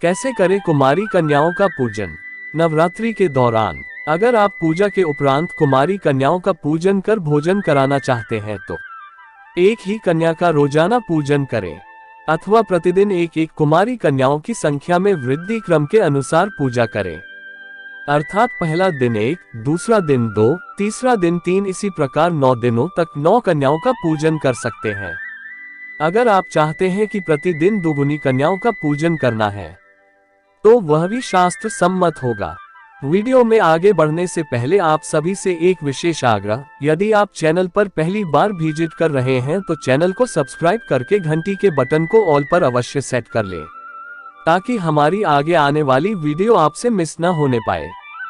कैसे करें कुमारी कन्याओं का पूजन? नवरात्रि के दौरान अगर आप पूजा के उपरांत कुमारी कन्याओं का पूजन कर भोजन कराना चाहते हैं तो एक ही कन्या का रोजाना पूजन करें अथवा प्रतिदिन एक एक कुमारी कन्याओं की संख्या में वृद्धि क्रम के अनुसार पूजा करें। अर्थात पहला दिन 1, दूसरा दिन 2, तीसरा दिन 3, इसी प्रकार 9 दिनों तक 9 कन्याओं का पूजन कर सकते हैं। अगर आप चाहते हैं कि प्रतिदिन दुगुनी कन्याओं का पूजन करना है तो वह भी शास्त्र सम्मत होगा। वीडियो में आगे बढ़ने से पहले आप सभी से एक विशेष आग्रह, यदि आप चैनल पर पहली बार विजिट कर रहे हैं तो चैनल को सब्सक्राइब करके घंटी के बटन को ऑल पर अवश्य सेट कर लें ताकि हमारी आगे आने वाली वीडियो आपसे मिस न होने पाए।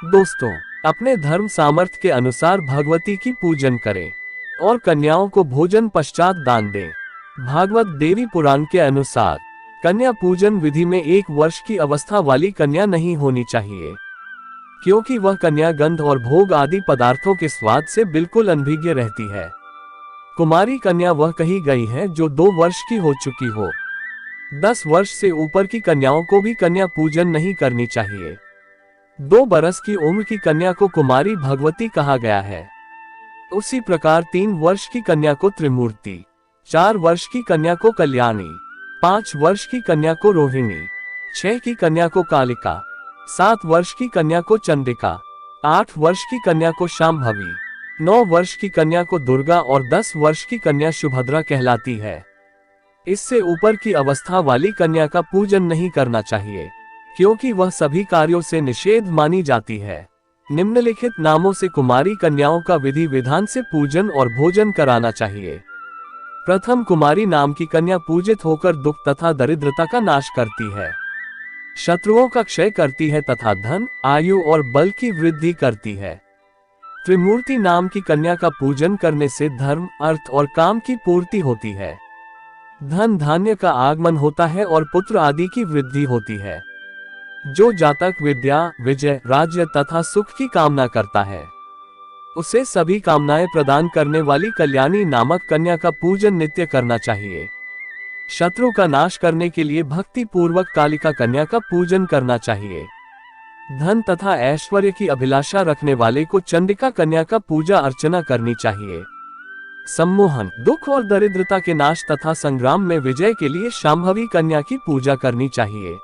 दोस्तों, अपने धर्म सामर्थ्य के अनुसार भगवती की पूजन करें और कन्याओं को भोजन पश्चात दान दें। भागवत देवी पुराण के अनुसार कन्या पूजन विधि में 1 वर्ष की अवस्था वाली कन्या नहीं होनी चाहिए, क्योंकि वह कन्या गंध और भोग आदि पदार्थों के स्वाद से बिल्कुल अनभिज्ञ रहती है। कुमारी कन्या वह कही गई है जो 2 वर्ष की हो चुकी हो। 10 वर्ष से ऊपर की कन्याओं को भी कन्या पूजन नहीं करनी चाहिए। 2 बरस की उम्र की कन्या को कुमारी भगवती कहा गया है। उसी प्रकार 3 वर्ष की कन्या को त्रिमूर्ति, 4 वर्ष की कन्या को कल्याणी, 5 वर्ष की कन्या को रोहिणी, 6 की कन्या को कालिका, 7 वर्ष की कन्या को चंडिका, 8 वर्ष की कन्या को शांभवी, 9 वर्ष की कन्या को दुर्गा और 10 वर्ष की कन्या सुभद्रा कहलाती है। इससे ऊपर की अवस्था वाली कन्या का पूजन नहीं करना चाहिए, क्योंकि वह सभी कार्यों से निषेध मानी जाती है। निम्नलिखित नामों से कुमारी कन्याओं का विधि विधान से पूजन और भोजन कराना चाहिए। प्रथम, कुमारी नाम की कन्या पूजित होकर दुख तथा दरिद्रता का नाश करती है, शत्रुओं का क्षय करती है तथा धन, आयु और बल की वृद्धि करती है। त्रिमूर्ति नाम की कन्या का पूजन करने से धर्म, अर्थ और काम की पूर्ति होती है, धन धान्य का आगमन होता है और पुत्र आदि की वृद्धि होती है। जो जातक विद्या, विजय, राज्य तथा सुख की कामना करता है उसे सभी कामनाएं प्रदान करने वाली कल्याणी नामक कन्या का पूजन नित्य करना चाहिए। शत्रु का नाश करने के लिए भक्ति पूर्वक कालिका कन्या का पूजन करना चाहिए। धन तथा ऐश्वर्य की अभिलाषा रखने वाले को चंडिका कन्या का पूजा अर्चना करनी चाहिए। सम्मोहन, दुख और दरिद्रता के नाश तथा संग्राम में विजय के लिए शांभवी कन्या की पूजा करनी चाहिए।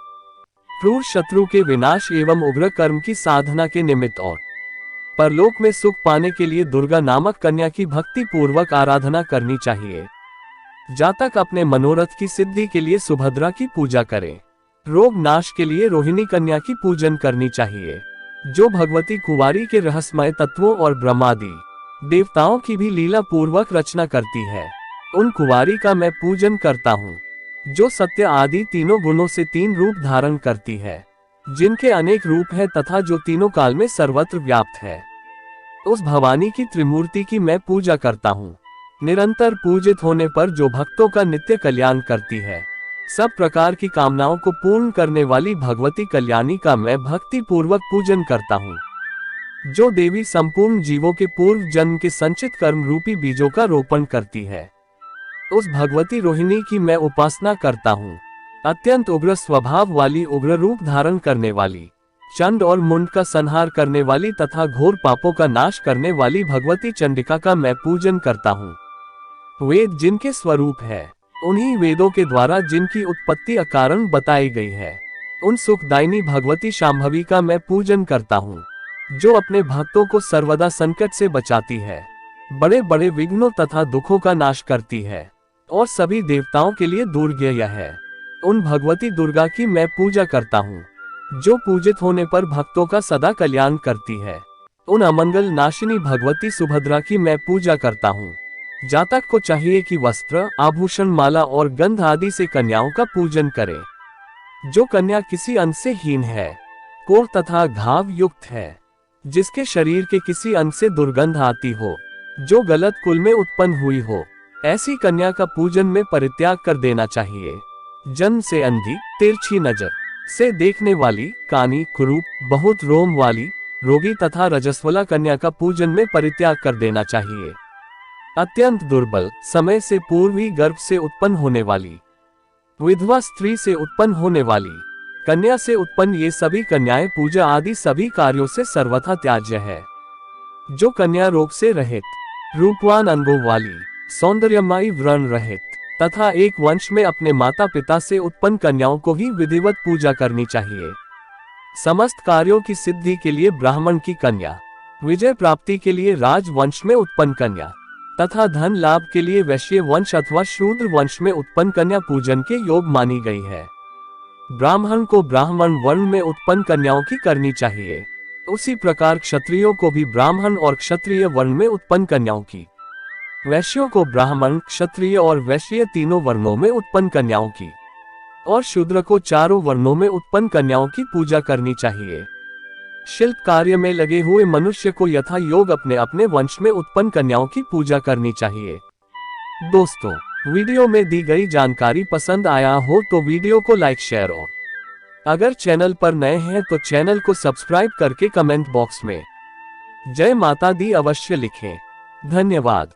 क्रूर शत्रु के विनाश एवं उग्र कर्म की साधना के निमित्त और परलोक में सुख पाने के लिए दुर्गा नामक कन्या की भक्ति पूर्वक आराधना करनी चाहिए। जातक अपने मनोरथ की सिद्धि के लिए सुभद्रा की पूजा करें। रोग नाश के लिए रोहिणी कन्या की पूजन करनी चाहिए, जो भगवती कुंवारी के रहस्यमय तत्वों और ब्रह्मादि देवताओं की भी लीला पूर्वक रचना करती है। उन कुंवारी का मैं पूजन करता हूँ, जो सत्य आदि तीनों गुणों से 3 रूप धारण करती है, जिनके अनेक रूप है तथा जो तीनों काल में सर्वत्र व्याप्त है। उस भवानी की त्रिमूर्ति की मैं पूजा करता हूँ। निरंतर पूजित होने पर जो भक्तों का नित्य कल्याण करती है, सब प्रकार की कामनाओं को पूर्ण करने वाली भगवती कल्याणी का मैं भक्ति पूर्वक पूजन करता हूँ। जो देवी संपूर्ण जीवों के पूर्व जन्म के संचित कर्म रूपी बीजों का रोपण करती है, उस भगवती रोहिणी की मैं उपासना करता हूँ। अत्यंत उग्र स्वभाव वाली, उग्र रूप धारण करने वाली, चंड और मुंड का संहार करने वाली तथा घोर पापों का नाश करने वाली भगवती चंडिका का मैं पूजन करता हूँ। वेद जिनके स्वरूप है, उन्हीं वेदों के द्वारा जिनकी उत्पत्ति अकारण बताई गई है, उन सुखदायिनी भगवती शांभवी का मैं पूजन करता हूँ, जो अपने भक्तों को सर्वदा संकट से बचाती है, बड़े बड़े विघ्नों तथा दुखों का नाश करती है और सभी देवताओं के लिए दुर्गेय है। उन भगवती दुर्गा की मैं पूजा करता हूँ, जो पूजित होने पर भक्तों का सदा कल्याण करती है। उन अमंगल नाशिनी भगवती सुभद्रा की मैं पूजा करता हूँ। जातक को चाहिए कि वस्त्र, आभूषण, माला और गंध आदि से कन्याओं का पूजन करे। जो कन्या किसी अंग से हीन है, कोढ़ तथा घाव युक्त है, जिसके शरीर के किसी अंग से दुर्गंध आती हो, जो गलत कुल में उत्पन्न हुई हो, ऐसी कन्या का पूजन में परित्याग कर देना चाहिए। जन्म से अंधी, तिरछी नजर से देखने वाली, कानी, कुरूप, बहुत रोम वाली, रोगी तथा रजस्वला कन्या का पूजन में परित्याग कर देना चाहिए। अत्यंत दुर्बल, समय से पूर्व ही गर्भ से उत्पन्न होने वाली, विधवा स्त्री से उत्पन्न होने वाली, कन्या से उत्पन्न ये सभी कन्याएं पूजा आदि सभी कार्यों से सर्वथा त्याज्य है। जो कन्या रोग से रहित, रूपवान अनुभव वाली, सौंदर्यमयी व्रण रहित तथा एक वंश में अपने माता पिता से उत्पन्न कन्याओं को ही विधिवत पूजा करनी चाहिए। समस्त कार्यों की सिद्धि के लिए ब्राह्मण की कन्या, विजय प्राप्ति के लिए राजवंश में उत्पन्न कन्या तथा धन लाभ के लिए वैश्य वंश अथवा शूद्र वंश में उत्पन्न कन्या पूजन के योग मानी गई है। ब्राह्मण को ब्राह्मण वर्ण में उत्पन्न कन्याओं की करनी चाहिए, उसी प्रकार क्षत्रियों को भी ब्राह्मण और क्षत्रिय वर्ण में उत्पन्न कन्याओं की, वैश्यों को ब्राह्मण, क्षत्रिय और वैश्य तीनों वर्णों में उत्पन्न कन्याओं की और शूद्र को चारों वर्णों में उत्पन्न कन्याओं की पूजा करनी चाहिए। शिल्प कार्य में लगे हुए मनुष्य को यथा योग अपने अपने वंश में उत्पन्न कन्याओं की पूजा करनी चाहिए। दोस्तों, वीडियो में दी गई जानकारी पसंद आया हो तो वीडियो को लाइक शेयर और अगर चैनल पर नए हैं तो चैनल को सब्सक्राइब करके कमेंट बॉक्स में जय माता दी अवश्य लिखें। धन्यवाद।